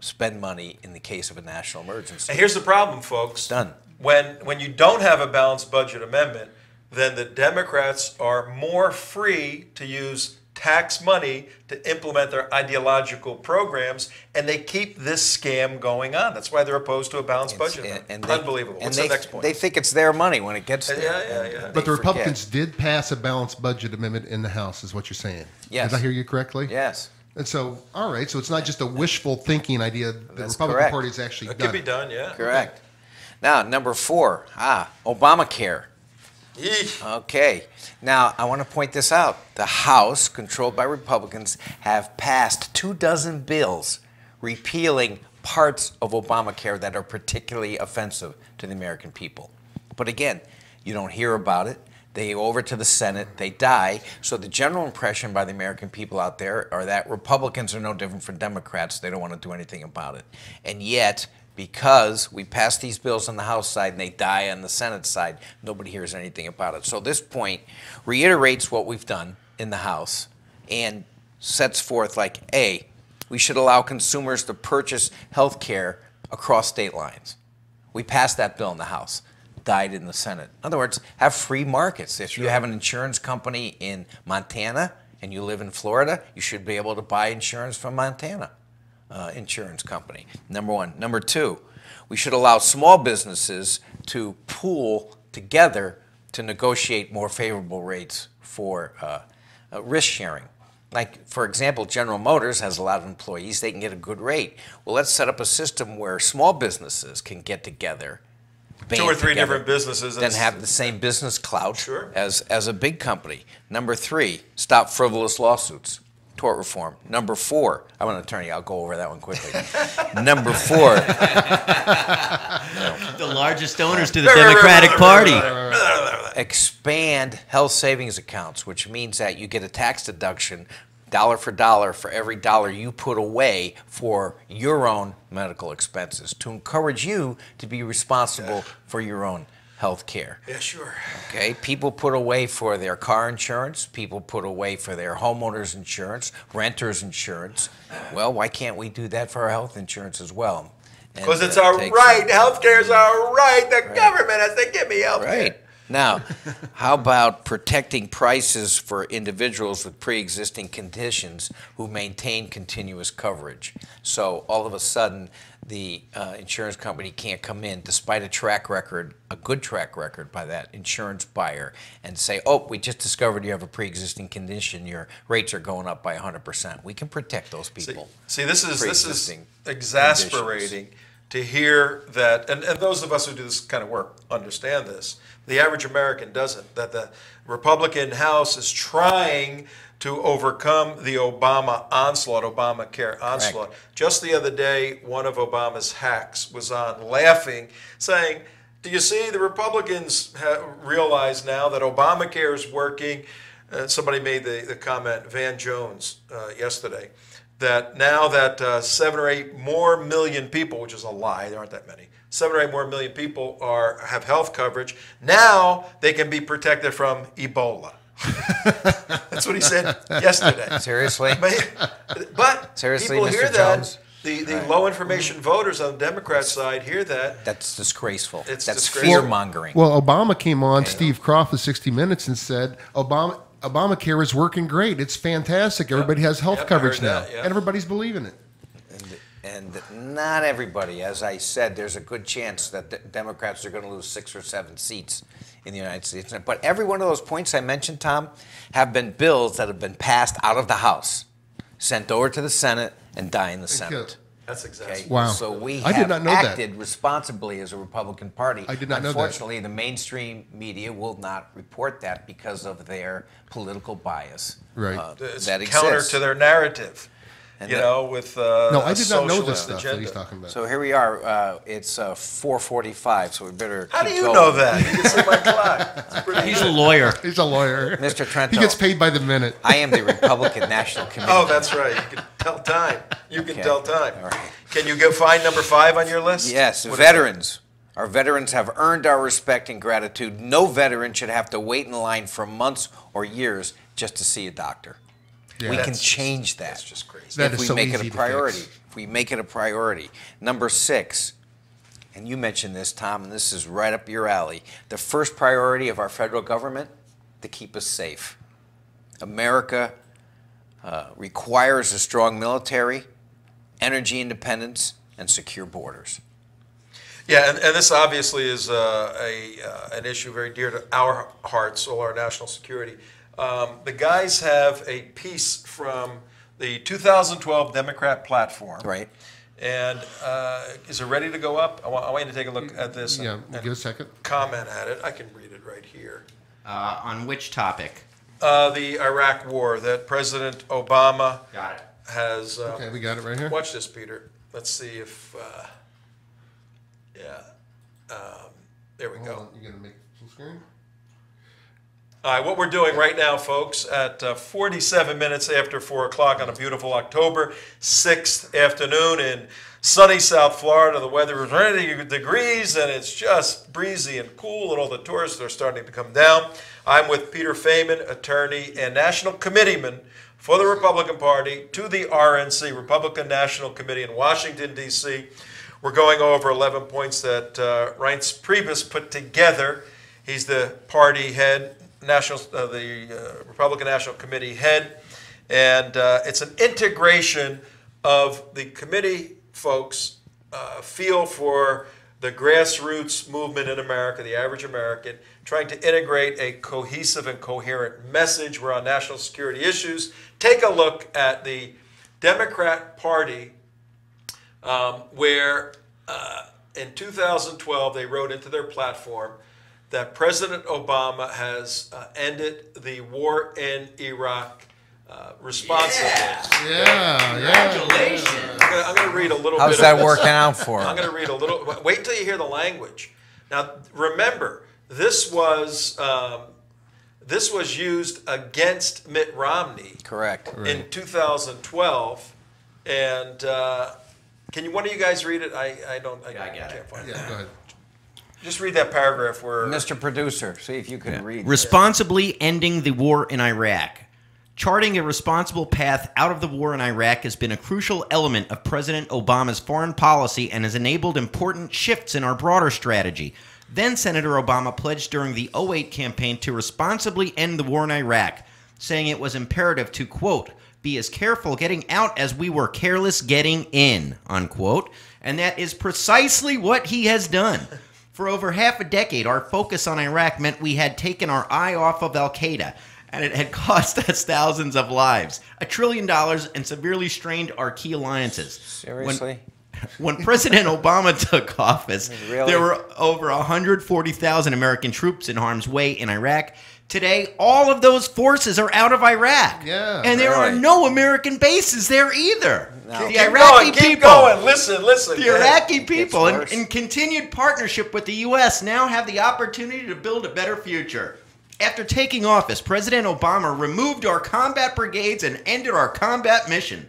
spend money in the case of a national emergency. And here's the problem, folks. Done. When you don't have a balanced budget amendment, then the Democrats are more free to use tax money to implement their ideological programs, and they keep this scam going on. That's why they're opposed to a balanced budget amendment. Unbelievable. What's the next point? They think it's their money when it gets there. Yeah. But the They Republicans forget. did pass a balanced budget amendment in the House, is what you're saying. Yes. Did I hear you correctly? Yes. And so, all right, so it's not just a wishful thinking idea. The That's Republican correct. Party has actually It done could be it. done, yeah. Correct. Now, number 4, Obamacare. Yeesh. Okay. Now, I want to point this out. The House, controlled by Republicans, have passed 24 bills repealing parts of Obamacare that are particularly offensive to the American people. But again, you don't hear about it. They go over to the Senate, they die. So the general impression by the American people out there are that Republicans are no different from Democrats. They don't want to do anything about it. And yet, because we pass these bills on the House side and they die on the Senate side, nobody hears anything about it. So this point reiterates what we've done in the House and sets forth like, A, we should allow consumers to purchase health care across state lines. We passed that bill in the House, died in the Senate. In other words, have free markets. If you have an insurance company in Montana and you live in Florida, you should be able to buy insurance from Montana. Insurance company, number 1. Number 2, we should allow small businesses to pool together to negotiate more favorable rates for risk sharing. Like, for example, General Motors has a lot of employees. They can get a good rate. Well, let's set up a system where small businesses can get together, 2 or 3 together, different businesses. then have the same business clout Sure. as a big company. Number 3, stop frivolous lawsuits. Tort reform. Number 4, I'm an attorney, I'll go over that one quickly. Number 4, The largest donors to the Democratic Party. expand health savings accounts, which means that you get a tax deduction dollar for every dollar you put away for your own medical expenses to encourage you to be responsible for your own health care. Yeah, sure. Okay, people put away for their car insurance, people put away for their homeowners insurance, renters insurance. Well, why can't we do that for our health insurance as well? Because it's our right. Healthcare is our right. The government has to give me healthcare. Right. Now, how about protecting prices for individuals with pre-existing conditions who maintain continuous coverage? So all of a sudden, the insurance company can't come in, despite a track record, a good track record by that insurance buyer, and say, oh, we just discovered you have a pre-existing condition, your rates are going up by 100%. We can protect those people. See, this is exasperating to hear that, and those of us who do this kind of work understand this. The average American doesn't, that the Republican House is trying to overcome the Obama onslaught, Obamacare onslaught. Correct. Just the other day, one of Obama's hacks was on laughing, saying, do you see, the Republicans realize now that Obamacare is working. Somebody made the comment, Van Jones, yesterday, that now that 7 or 8 more million people, which is a lie, there aren't that many, 7 or 8 more million people have health coverage. Now they can be protected from Ebola. That's what he said yesterday. Seriously? But Seriously, people Mr. hear Jones? that. The low information voters on the Democrat side hear that. That's disgraceful. It's That's disgraceful. fear-mongering. Well, Obama came on Steve Croft of 60 Minutes and said, Obamacare is working great. It's fantastic. Everybody has health coverage now. that, yeah. And everybody's believing it. And not everybody, as I said, there's a good chance that the Democrats are going to lose 6 or 7 seats in the United States. But every one of those points I mentioned, Tom, have been bills that have been passed out of the House, sent over to the Senate, and die in the Senate. That's exactly. Okay? Wow. So we I did have not know that. acted responsibly as a Republican Party. I did not know that. Unfortunately, the mainstream media will not report that because of their political bias. Right. It's that counter exists. to their narrative. And You that- know, with No, I did not know this socialist stuff that agenda. he's talking about. So here we are. It's 4:45, so we better How keep do you going. know that? You can see my clock. It's pretty He's good. a lawyer. He's a lawyer. Mr. Trento. He gets paid by the minute. I am the Republican National Committee. Oh, that's right. You can tell time. You can Okay. tell time. All right. Can you go find number 5 on your list? Yes, What is veterans. Our veterans have earned our respect and gratitude. No veteran should have to wait in line for months or years just to see a doctor. Yeah. We can That's change that. That's just crazy. That if is we so make it easy a to priority. fix. If we make it a priority. Number 6, and you mentioned this, Tom, and this is right up your alley. The first priority of our federal government, to keep us safe. America requires a strong military, energy independence, and secure borders. Yeah, and this obviously is an issue very dear to our hearts, all our national security. The guys have a piece from the 2012 Democrat platform. Right. And is it ready to go up? I want you to take a look at this Yeah, and give a second. comment at it. I can read it right here. On which topic? The Iraq War that President Obama Got it. has. Okay, we got it right here. Watch this, Peter. Let's see if. There we go. Hold on, you gonna make it full screen? All right, what we're doing right now, folks, at 47 minutes after 4 o'clock on a beautiful October 6th afternoon in sunny South Florida. The weather is 90 degrees and it's just breezy and cool, and all the tourists are starting to come down. I'm with Peter Feaman, attorney and National Committeeman for the Republican Party to the RNC, Republican National Committee in Washington, D.C. We're going over 11 points that Reince Priebus put together. He's the party head, the Republican National Committee head, and it's an integration of the committee folks' feel for the grassroots movement in America, the average American, trying to integrate a cohesive and coherent message. We're on national security issues. Take a look at the Democrat Party, where in 2012 they wrote into their platform that President Obama has ended the war in Iraq responsibly. Congratulations. I'm going to read a little How's bit that of this. working out for I'm him? going to read a little. Wait until you hear the language. Now, remember, this was used against Mitt Romney Correct. in 2012, and can one of you guys read it? I I got can't it. find it. Yeah, go ahead. Just read that paragraph where... Mr. Producer, see if you can read. Responsibly ending the war in Iraq. Charting a responsible path out of the war in Iraq has been a crucial element of President Obama's foreign policy and has enabled important shifts in our broader strategy. Then Senator Obama pledged during the 2008 campaign to responsibly end the war in Iraq, saying it was imperative to, quote, be as careful getting out as we were careless getting in, unquote. And that is precisely what he has done. For over half a decade, our focus on Iraq meant we had taken our eye off of al-Qaeda, and it had cost us thousands of lives, $1 trillion, and severely strained our key alliances. Seriously? When President Obama took office, Really? there were over 140,000 American troops in harm's way in Iraq. Today, all of those forces are out of Iraq. Yeah, and there are really. no American bases there either. No. The Keep Iraqi going, keep people, going. Listen. the Go ahead. Iraqi people, worse. in continued partnership with the U.S., now have the opportunity to build a better future. After taking office, President Obama removed our combat brigades and ended our combat mission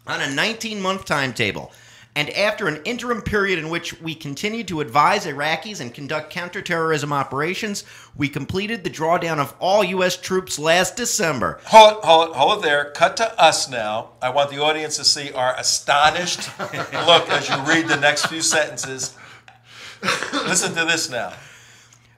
on a 19-month timetable. And after an interim period in which we continued to advise Iraqis and conduct counterterrorism operations, we completed the drawdown of all U.S. troops last December. Hold it there. Cut to us now. I want the audience to see our astonished look as you read the next few sentences. Listen to this now.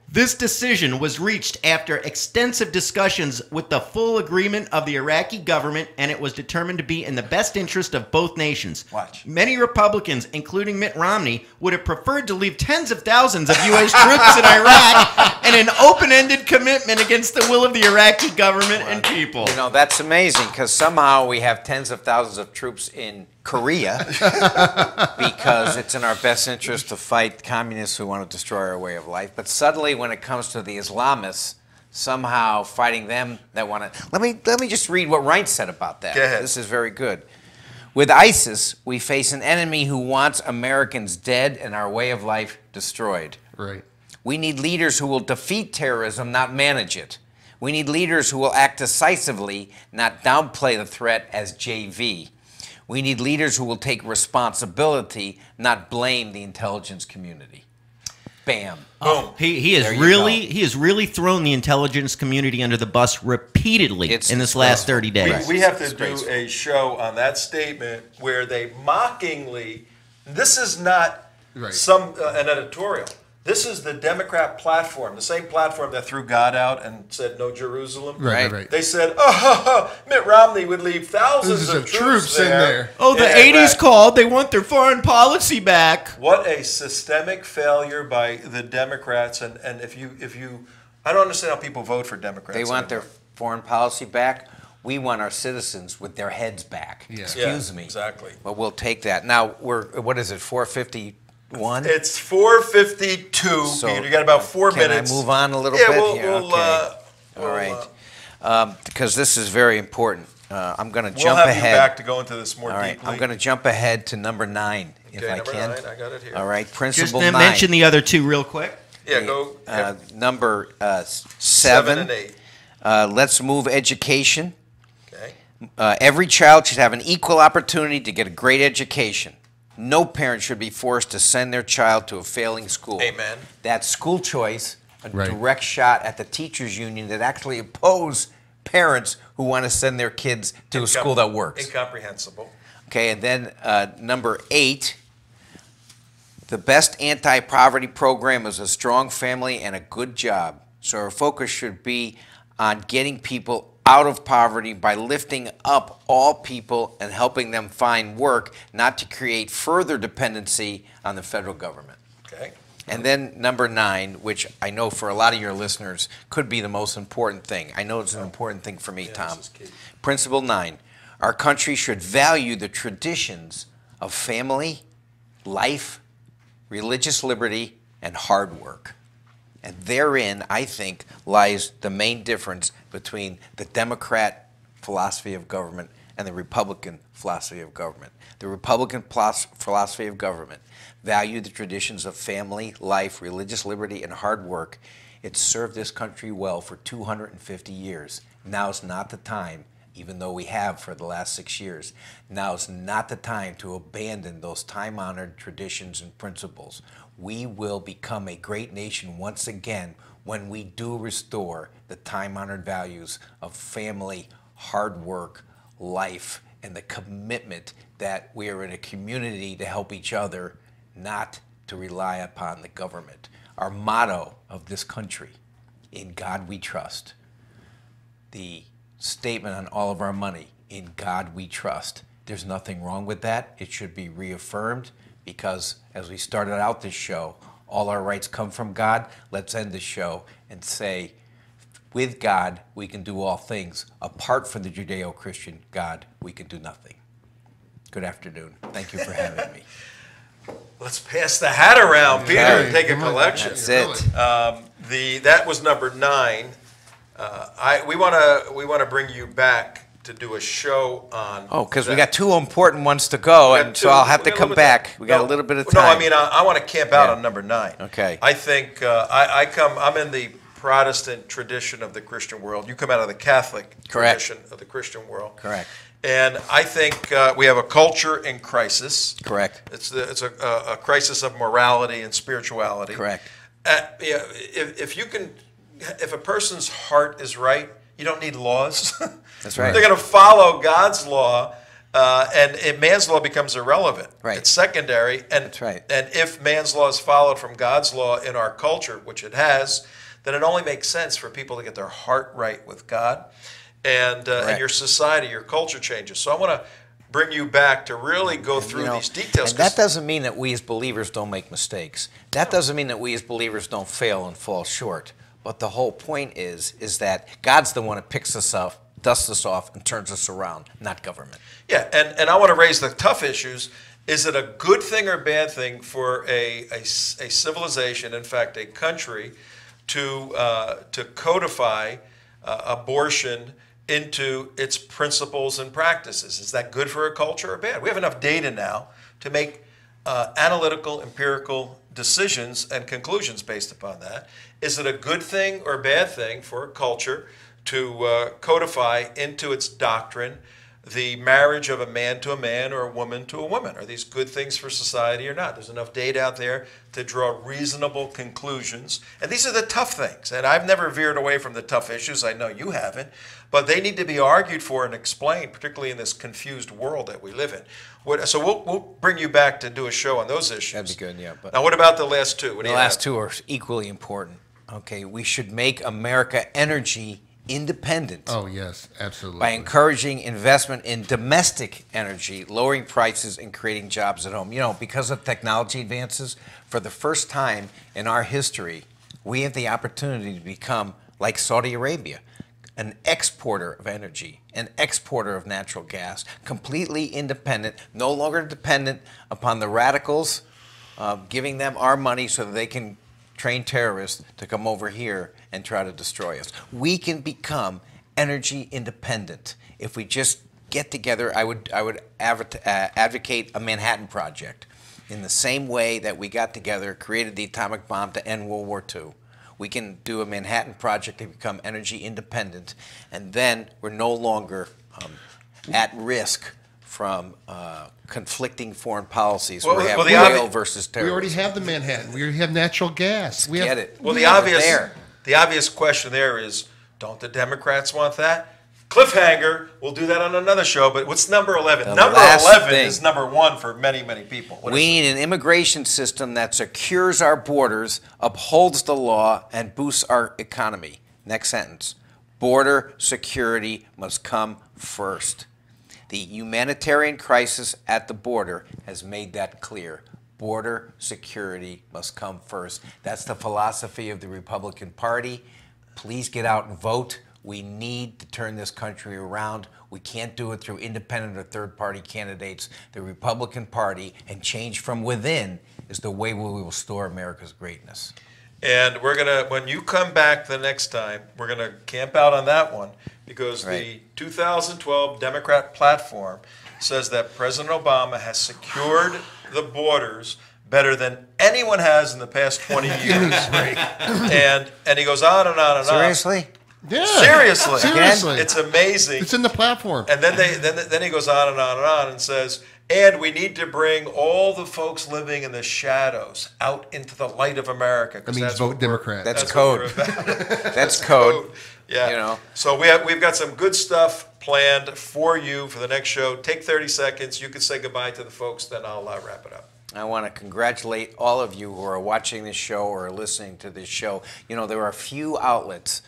This decision was reached after extensive discussions with the full agreement of the Iraqi government, and it was determined to be in the best interest of both nations. Watch. Many Republicans, including Mitt Romney, would have preferred to leave tens of thousands of U.S. troops in Iraq and an open-ended commitment against the will of the Iraqi government and people. You know, that's amazing because somehow we have tens of thousands of troops in Korea because it's in our best interest to fight communists who want to destroy our way of life. But suddenly when it comes to the Islamists, somehow fighting them that want to... Let me just read what Reince said about that. Go ahead. This is very good. With ISIS, we face an enemy who wants Americans dead and our way of life destroyed. Right. We need leaders who will defeat terrorism, not manage it. We need leaders who will act decisively, not downplay the threat as JV. We need leaders who will take responsibility, not blame the intelligence community. Bam. Boom. He has really thrown the intelligence community under the bus repeatedly in this last 30 days. We have to do a show on that statement where they mockingly, this is not an editorial. This is the Democrat platform, the same platform that threw God out and said no Jerusalem. Right. They said, Mitt Romney would leave thousands of troops in there. Oh, the 80s called. They want their foreign policy back. What a systemic failure by the Democrats. And if you, I don't understand how people vote for Democrats. They want their foreign policy back. We want our citizens with their heads back. Yeah. Excuse me. Exactly. But we'll take that. Now, what is it, 4:51? It's 4:52, So, Peter. You got about 4 minutes. Can I move on a little Yeah, bit we'll, here? we'll, Okay. we'll, All right. Because this is very important. I'm going to We'll jump have ahead. you back to go into this more All right. deeply. I'm going to jump ahead to number 9, if Okay, I number can. 9, I got it here. All right. Just Principle 9. mention the other two real quick. Yeah, go. Number 7 7. and 8. Let's move education. Okay. Every child should have an equal opportunity to get a great education. No parent should be forced to send their child to a failing school. Amen. That's school choice, a Right. direct shot at the teachers union that actually oppose parents who want to send their kids to a school that works. Incomprehensible. Okay, and then number 8, the best anti-poverty program is a strong family and a good job. So our focus should be on getting people out of poverty by lifting up all people and helping them find work, not to create further dependency on the federal government. Okay. And then number 9, which I know for a lot of your listeners could be the most important thing. I know it's an important thing for me, Tom. this is key. Principle 9, our country should value the traditions of family, life, religious liberty, and hard work. And therein, I think, lies the main difference between the Democrat philosophy of government and the Republican philosophy of government. The Republican philosophy of government valued the traditions of family, life, religious liberty, and hard work. It served this country well for 250 years. Now's not the time, even though we have for the last 6 years. Now is not the time to abandon those time-honored traditions and principles. We will become a great nation once again when we do restore the time-honored values of family, hard work, life, and the commitment that we are in a community to help each other, not to rely upon the government. Our motto of this country, in God we trust. The statement on all of our money, in God we trust. There's nothing wrong with that. It should be reaffirmed because as we started out this show, all our rights come from God. Let's end the show and say, with God, we can do all things. Apart from the Judeo-Christian God, we can do nothing. Good afternoon. Thank you for having me. Let's pass the hat around, Peter, Okay. and take a collection. That's it. That was number 9. We want to bring you back to do a show on. Oh, because we that. got 2 important ones to go, We got and two. so I'll have We to got a come little bit of back. time. We got a little bit of time. No, I mean, I want to camp out Yeah. on number 9. Okay. I think I'm in the Protestant tradition of the Christian world. You come out of the Catholic Correct. tradition of the Christian world. Correct. And I think we have a culture in crisis. Correct. It's a crisis of morality and spirituality. Correct. If a person's heart is right, you don't need laws. That's right. They're going to follow God's law, and man's law becomes irrelevant. Right. It's secondary. And, That's right. And if man's law is followed from God's law in our culture, which it has, then it only makes sense for people to get their heart right with God, and your society, your culture changes. So I want to bring you back to really go through these details. And that doesn't mean that we as believers don't make mistakes. That doesn't mean that we as believers don't fail and fall short. But the whole point is that God's the one that picks us up, dusts us off, and turns us around, not government. Yeah, and I want to raise the tough issues. Is it a good thing or bad thing for a civilization, in fact, a country, to codify abortion into its principles and practices? Is that good for a culture or bad? We have enough data now to make analytical, empirical decisions and conclusions based upon that. Is it a good thing or bad thing for a culture to codify into its doctrine the marriage of a man to a man or a woman to a woman? Are these good things for society or not? There's enough data out there to draw reasonable conclusions. And these are the tough things. And I've never veered away from the tough issues. I know you haven't. But they need to be argued for and explained, particularly in this confused world that we live in. So we'll bring you back to do a show on those issues. That'd be good, yeah. But now, what about the last 2? What do the you last have? 2 are equally important. Okay, we should make America energy independent. Oh, yes, absolutely. By encouraging investment in domestic energy, lowering prices, and creating jobs at home. Because of technology advances, for the first time in our history, we have the opportunity to become like Saudi Arabia, an exporter of energy, an exporter of natural gas, completely independent, no longer dependent upon the radicals giving them our money so that they can train terrorists to come over here and try to destroy us. We can become energy independent if we just get together. I would advocate a Manhattan Project in the same way that we got together, created the atomic bomb to end World War II. We can do a Manhattan Project to become energy independent, and then we're no longer at risk from conflicting foreign policies. We have oil versus terrorism. We already have the Manhattan. We already have natural gas. We Get have, it. Well, We the have it obvious there. the obvious question there is, don't the Democrats want that? Cliffhanger. We'll do that on another show. But what's number 11? The Number last 11 thing. is number 1 for many, many people. What We is it? need an immigration system that secures our borders, upholds the law, and boosts our economy. Next sentence. Border security must come first. The humanitarian crisis at the border has made that clear. Border security must come first. That's the philosophy of the Republican Party. Please get out and vote. We need to turn this country around. We can't do it through independent or third-party candidates. The Republican Party and change from within is the way we will restore America's greatness. And we're gonna, when you come back the next time, we're gonna camp out on that one because the 2012 Democrat platform says that President Obama has secured the borders better than anyone has in the past 20 years. And he goes on and on and on. Seriously? Yeah. Seriously. Seriously. It's amazing. It's in the platform. And then he goes on and on and on and says, and we need to bring all the folks living in the shadows out into the light of America. That means vote Democrat. That's what code. we're about. That's code. Yeah. You know. So we've got some good stuff planned for you for the next show. Take 30 seconds. You can say goodbye to the folks, then I'll wrap it up. I want to congratulate all of you who are watching this show or listening to this show. You know, there are a few outlets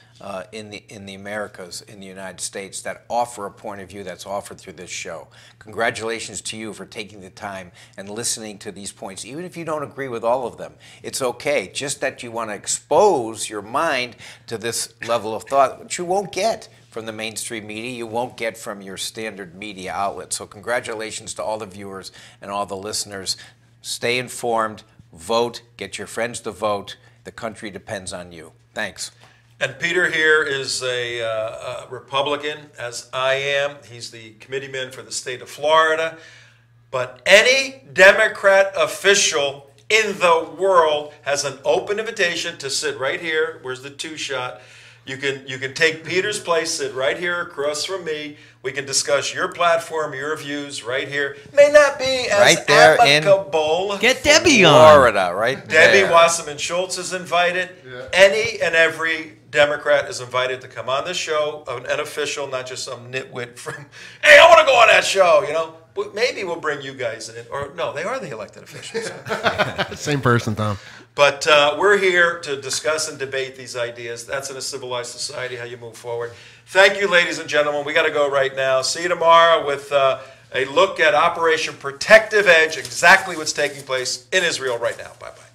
in the Americas, in the United States, that offer a point of view that's offered through this show. Congratulations to you for taking the time and listening to these points. Even if you don't agree with all of them, it's okay. Just that you want to expose your mind to this level of thought, which you won't get from the mainstream media, you won't get from your standard media outlet. So congratulations to all the viewers and all the listeners. Stay informed, vote, get your friends to vote. The country depends on you. Thanks. And Peter here is a Republican, as I am. He's the committeeman for the state of Florida. But any Democrat official in the world has an open invitation to sit right here. Where's the two-shot? You can take Peter's place, sit right here across from me. We can discuss your platform, your views right here. May not be as right there amicable. Get Debbie on. Florida, right Debbie there. Wasserman Schultz is invited. Yeah. Any and every Democrat is invited to come on this show, an official, not just some nitwit from, hey, I want to go on that show, you know. Maybe we'll bring you guys in. Or no, they are the elected officials. Same person, Tom. But we're here to discuss and debate these ideas. That's in a civilized society, how you move forward. Thank you, ladies and gentlemen. We got to go right now. See you tomorrow with a look at Operation Protective Edge, exactly what's taking place in Israel right now. Bye-bye.